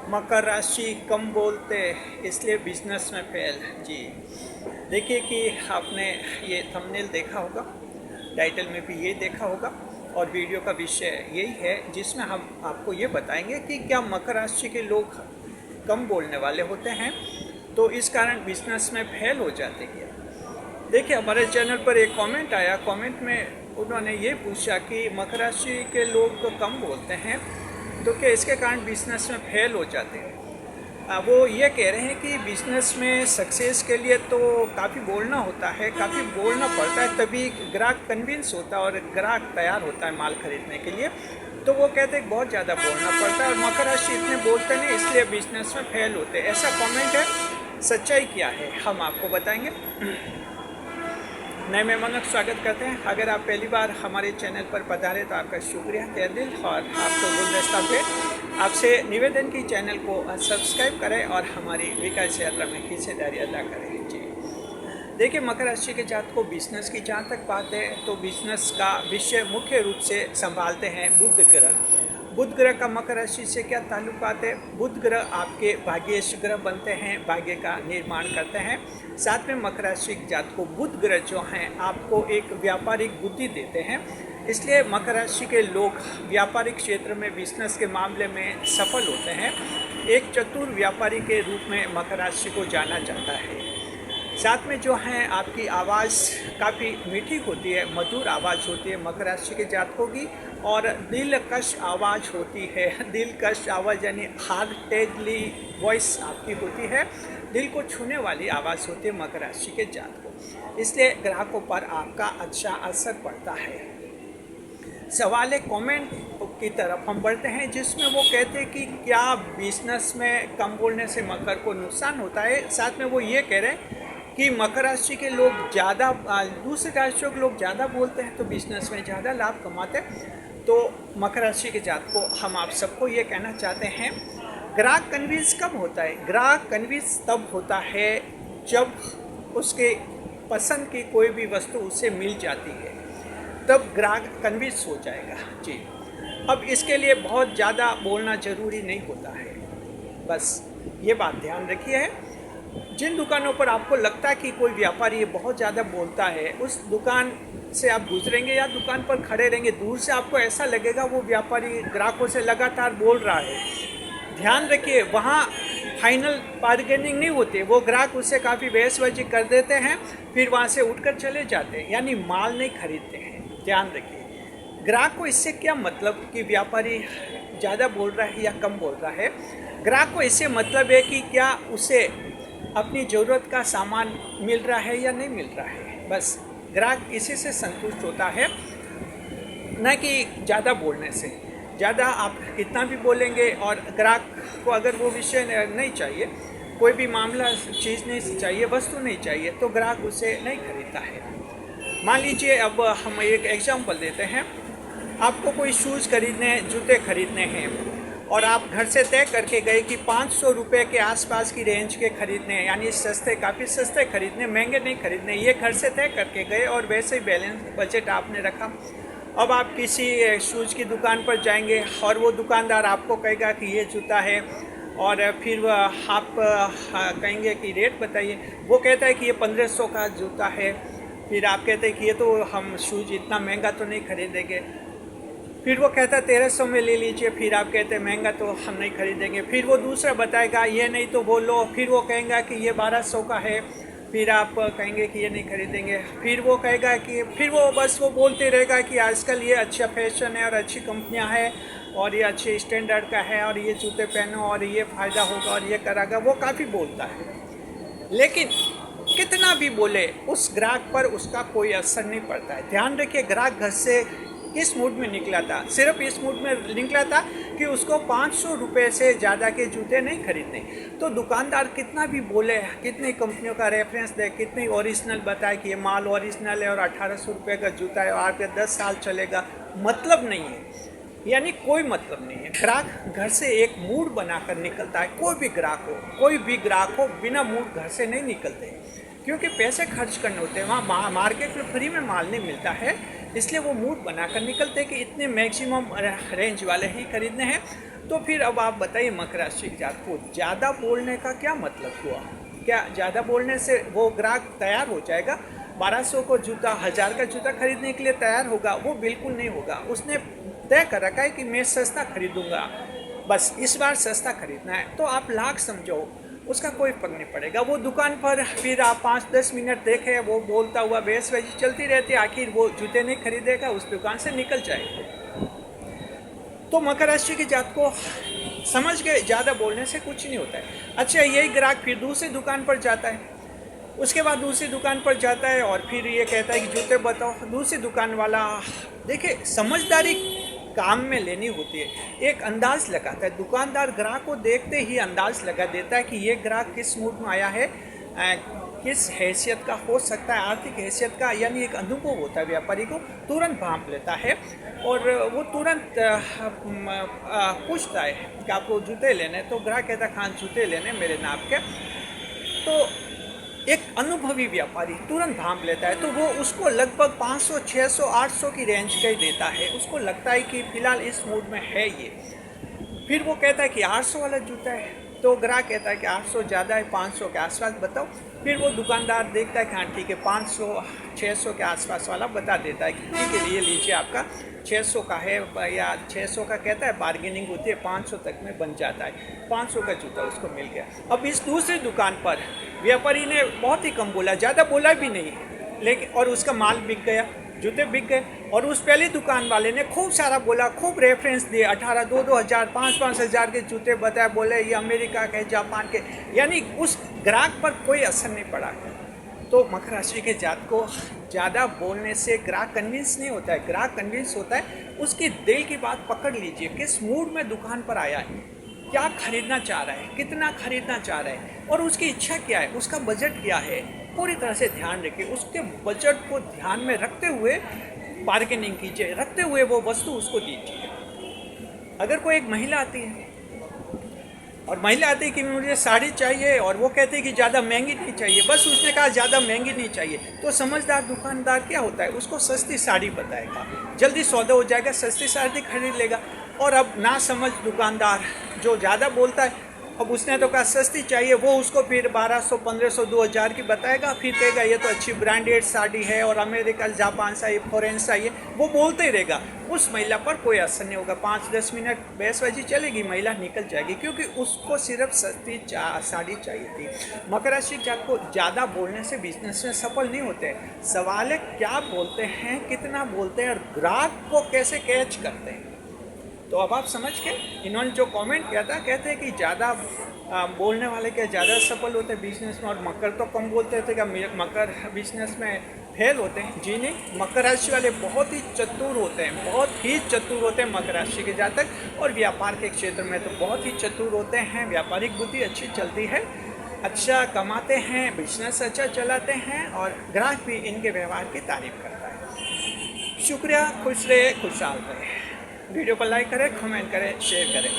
मकर राशि कम बोलते इसलिए बिजनेस में फेल। जी देखिए कि आपने ये थंबनेल देखा होगा, टाइटल में भी ये देखा होगा और वीडियो का विषय यही है जिसमें हम आपको ये बताएंगे कि क्या मकर राशि के लोग कम बोलने वाले होते हैं तो इस कारण बिजनेस में फेल हो जाते हैं। देखिए हमारे चैनल पर एक कमेंट आया, कमेंट में उन्होंने ये पूछा कि मकर राशि के लोग कम बोलते हैं तो क्या इसके कारण बिजनेस में फेल हो जाते हैं। वो ये कह रहे हैं कि बिजनेस में सक्सेस के लिए तो काफ़ी बोलना होता है, काफ़ी बोलना पड़ता है, तभी ग्राहक कन्विंस होता है और ग्राहक तैयार होता है माल खरीदने के लिए। तो वो कहते हैं बहुत ज़्यादा बोलना पड़ता है और मकर राशि इतने बोलते नहीं इसलिए बिजनेस में फेल होते हैं। ऐसा कमेंट है, सच्चाई क्या है हम आपको बताएंगे। नए मेहमानों का स्वागत करते हैं। अगर आप पहली बार हमारे चैनल पर पधारे तो आपका शुक्रिया तहे दिल और आपको गुलदस्ता पे आपसे निवेदन की चैनल को सब्सक्राइब करें और हमारी विकास यात्रा में हिस्सेदारी अदा करें। जी देखिए मकर राशि के जात को बिजनेस की जहाँ तक बात है तो बिजनेस का विषय मुख्य रूप से संभालते हैं बुध ग्रह। बुध ग्रह का मकर राशि से क्या ताल्लुकात है। बुध ग्रह आपके भाग्येश ग्रह बनते हैं, भाग्य का निर्माण करते हैं। साथ में मकर राशि जात को बुध ग्रह जो हैं आपको एक व्यापारिक बुद्धि देते हैं, इसलिए मकर राशि के लोग व्यापारिक क्षेत्र में बिजनेस के मामले में सफल होते हैं। एक चतुर व्यापारी के रूप में मकर राशि को जाना जाता है। साथ में जो है आपकी आवाज़ काफ़ी मीठी होती है, मधुर आवाज़ होती है मकर राशि के जातकों की और दिलकश आवाज़ होती है। दिलकश आवाज़ यानी हार्टेडली वॉइस आपकी होती है, दिल को छूने वाली आवाज़ होती है मकर राशि के जातकों, इसलिए ग्राहकों पर आपका अच्छा असर पड़ता है। सवाल है कमेंट की तरफ हम बढ़ते हैं जिसमें वो कहते हैं कि क्या बिजनेस में कम बोलने से मकर को नुकसान होता है। साथ में वो ये कह रहे हैं कि मकर राशि के लोग ज़्यादा, दूसरे राशियों के लोग ज़्यादा बोलते हैं तो बिजनेस में ज़्यादा लाभ कमाते हैं। तो मकर राशि के जात को हम आप सबको ये कहना चाहते हैं, ग्राहक कन्विंस कब होता है। ग्राहक कन्विंस तब होता है जब उसके पसंद की कोई भी वस्तु उसे मिल जाती है, तब ग्राहक कन्विंस हो जाएगा। जी अब इसके लिए बहुत ज़्यादा बोलना ज़रूरी नहीं होता है, बस ये बात ध्यान रखिए है। जिन दुकानों पर आपको लगता है कि कोई व्यापारी बहुत ज़्यादा बोलता है, उस दुकान से आप गुजरेंगे या दुकान पर खड़े रहेंगे, दूर से आपको ऐसा लगेगा वो व्यापारी ग्राहकों से लगातार बोल रहा है। ध्यान रखिए वहाँ फाइनल बार्गेनिंग नहीं होती, वो ग्राहक उससे काफ़ी बहसबाजी कर देते हैं, फिर वहाँ से उठकर चले जाते हैं, यानी माल नहीं खरीदते हैं। ध्यान रखिए ग्राहक को इससे क्या मतलब कि व्यापारी ज़्यादा बोल रहा है या कम बोल रहा है। ग्राहक को इससे मतलब है कि क्या उसे अपनी ज़रूरत का सामान मिल रहा है या नहीं मिल रहा है। बस ग्राहक इसी से संतुष्ट होता है, न कि ज़्यादा बोलने से। ज़्यादा आप कितना भी बोलेंगे और ग्राहक को अगर वो विषय नहीं चाहिए, कोई भी मामला चीज़ नहीं चाहिए, वस्तु नहीं चाहिए, तो ग्राहक उसे नहीं खरीदता है। मान लीजिए अब हम एक एग्जांपल देते हैं, आपको कोई शूज़ खरीदने, जूते खरीदने हैं और आप घर से तय करके गए कि 500 रुपये के आसपास की रेंज के खरीदने हैं, यानी सस्ते, काफ़ी सस्ते खरीदने, महंगे नहीं खरीदने, ये घर से तय करके गए और वैसे ही बैलेंस बजट आपने रखा। अब आप किसी शूज़ की दुकान पर जाएंगे और वो दुकानदार आपको कहेगा कि ये जूता है और फिर आप कहेंगे कि रेट बताइए। वो कहता है कि ये 1500 का जूता है, फिर आप कहते हैं कि ये तो हम शूज़ इतना महंगा तो नहीं खरीदेंगे, फिर वो कहता है 1300 में ले लीजिए, फिर आप कहते हैं महंगा तो हम नहीं खरीदेंगे, फिर वो दूसरा बताएगा ये नहीं तो बोलो, फिर वो कहेगा कि ये 1200 का है, फिर आप कहेंगे कि ये नहीं खरीदेंगे, फिर वो कहेगा कि, फिर वो बस वो बोलते रहेगा कि आजकल ये अच्छा फैशन है और अच्छी कंपनियां हैं और ये अच्छे स्टैंडर्ड का है और ये जूते पहनो और ये फ़ायदा होगा और ये करागा। वो काफ़ी बोलता है, लेकिन कितना भी बोले उस ग्राहक पर उसका कोई असर नहीं पड़ता है। ध्यान रखिए ग्राहक घर से किस मूड में निकला था, सिर्फ इस मूड में निकला था कि उसको 500 रुपये से ज़्यादा के जूते नहीं खरीदने। तो दुकानदार कितना भी बोले, कितनी कंपनियों का रेफरेंस दे, कितनी ओरिजिनल बताए कि ये माल ओरिजिनल है और 1800 रुपये का जूता है और आपके 10 साल चलेगा, मतलब नहीं है, यानी कोई मतलब नहीं है। ग्राहक घर से एक मूड बनाकर निकलता है। कोई भी ग्राहक हो बिना मूड घर से नहीं निकलते, क्योंकि पैसे खर्च करने होते हैं। वहाँ मार्केट में फ्री में माल नहीं मिलता है, इसलिए वो मूड बनाकर निकलते हैं कि इतने मैक्सिमम रेंज वाले ही खरीदने हैं। तो फिर अब आप बताइए मकर राशि के जातक को ज़्यादा बोलने का क्या मतलब हुआ? क्या ज़्यादा बोलने से वो ग्राहक तैयार हो जाएगा? 1200 को जूता 1000 का जूता खरीदने के लिए तैयार होगा? वो बिल्कुल नहीं होगा। उसने तय कर रखा है कि मैं सस्ता खरीदूंगा, बस इस बार सस्ता खरीदना है। तो आप लाख समझो, उसका कोई फर्क नहीं पड़ेगा। वो दुकान पर फिर आप 5-10 मिनट देखें, वो बोलता हुआ बहसबाजी चलती रहती है, आखिर वो जूते नहीं खरीदेगा, उस दुकान से निकल जाएगा। तो मकर राशि के जातक को समझ गए ज़्यादा बोलने से कुछ नहीं होता है। अच्छा, यही ग्राहक फिर दूसरी दुकान पर जाता है, उसके बाद दूसरी दुकान पर जाता है और फिर ये कहता है कि जूते बताओ। दूसरी दुकान वाला, देखिए समझदारी काम में लेनी होती है, एक अंदाज लगाता है। दुकानदार ग्राहक को देखते ही अंदाज लगा देता है कि ये ग्राहक किस मूड में आया है, किस हैसियत का हो सकता है, आर्थिक हैसियत का, यानी एक अनुभव होता है। व्यापारी को तुरंत भांप लेता है और वो तुरंत पूछता है कि आपको जूते लेने? तो ग्राहक कहता है हाँ जूते लेने मेरे नाप के। तो एक अनुभवी व्यापारी तुरंत भांप लेता है, तो वो उसको लगभग 500, 600, 800 की रेंज का ही देता है। उसको लगता है कि फिलहाल इस मूड में है ये। फिर वो कहता है कि 800 वाला जूता है, तो ग्राहक कहता है कि 800 ज़्यादा है, 500 के आसपास बताओ। फिर वो दुकानदार देखता है कि हाँ ठीक है, 500, 600 के आसपास वाला बता देता है कि ठीक है ये लीजिए, आपका 600 का है, या 600 का कहता है, बार्गेनिंग होती है, 500 तक में बन जाता है। 500 का जूता उसको मिल गया। अब इस दूसरी दुकान पर व्यापारी ने बहुत ही कम बोला, ज़्यादा बोला भी नहीं, लेकिन और उसका माल बिक गया, जूते बिक गए। और उस पहली दुकान वाले ने खूब सारा बोला, खूब रेफरेंस दिए, 18, 2-2 हज़ार, 5-5 हज़ार के जूते बताए, बोले ये अमेरिका के, जापान के, यानी उस ग्राहक पर कोई असर नहीं पड़ा। तो मकर राशि के जातक को ज़्यादा बोलने से ग्राहक कन्विंस नहीं होता है। ग्राहक कन्विंस होता है, उसकी दिल की बात पकड़ लीजिए, किस मूड में दुकान पर आया है, क्या खरीदना चाह रहा है, कितना खरीदना चाह रहा है, और उसकी इच्छा क्या है, उसका बजट क्या है, पूरी तरह से ध्यान रखिए। उसके बजट को ध्यान में रखते हुए बार्गेनिंग कीजिए, रखते हुए वो वस्तु उसको दीजिए। अगर कोई एक महिला आती है और महिला आती है कि मुझे साड़ी चाहिए, और वो कहती है कि ज़्यादा महंगी नहीं चाहिए, बस उसने कहा ज़्यादा महंगी नहीं चाहिए, तो समझदार दुकानदार क्या होता है, उसको सस्ती साड़ी बताएगा, जल्दी सौदा हो जाएगा, सस्ती साड़ी खरीद लेगा। और अब ना समझ दुकानदार जो ज़्यादा बोलता है, अब उसने तो कहा सस्ती चाहिए, वो उसको फिर 1200, 1500, 2000 की बताएगा, फिर कहेगा ये तो अच्छी ब्रांडेड साड़ी है और अमेरिका, जापान सा ये, फॉरेन सा ये, वो बोलते ही रहेगा। उस महिला पर कोई असर नहीं होगा। 5-10 मिनट बहसबाजी चलेगी, महिला निकल जाएगी, क्योंकि उसको सिर्फ सस्ती साड़ी चाहिए थी। मकर राशि के जातक को ज़्यादा बोलने से बिजनेस में सफल नहीं होते। सवाल है क्या बोलते हैं, कितना बोलते हैं, और ग्राहक को कैसे कैच करते हैं। तो अब आप समझ के, इन्होंने जो कमेंट किया था, कहते हैं कि ज़्यादा बोलने वाले क्या ज़्यादा सफल होते हैं बिजनेस में, और मकर तो कम बोलते थे, क्या मकर बिजनेस में फेल होते हैं? जी नहीं, मकर राशि वाले बहुत ही चतुर होते हैं, बहुत ही चतुर होते हैं मकर राशि के जातक, और व्यापार के क्षेत्र में तो बहुत ही चतुर होते हैं। व्यापारिक बुद्धि अच्छी चलती है, अच्छा कमाते हैं, बिजनेस अच्छा चलाते हैं, और ग्राहक भी इनके व्यवहार की तारीफ करता है। शुक्रिया, खुश रहे, खुशहाल रहे। वीडियो को लाइक करें, कमेंट करें, शेयर करें।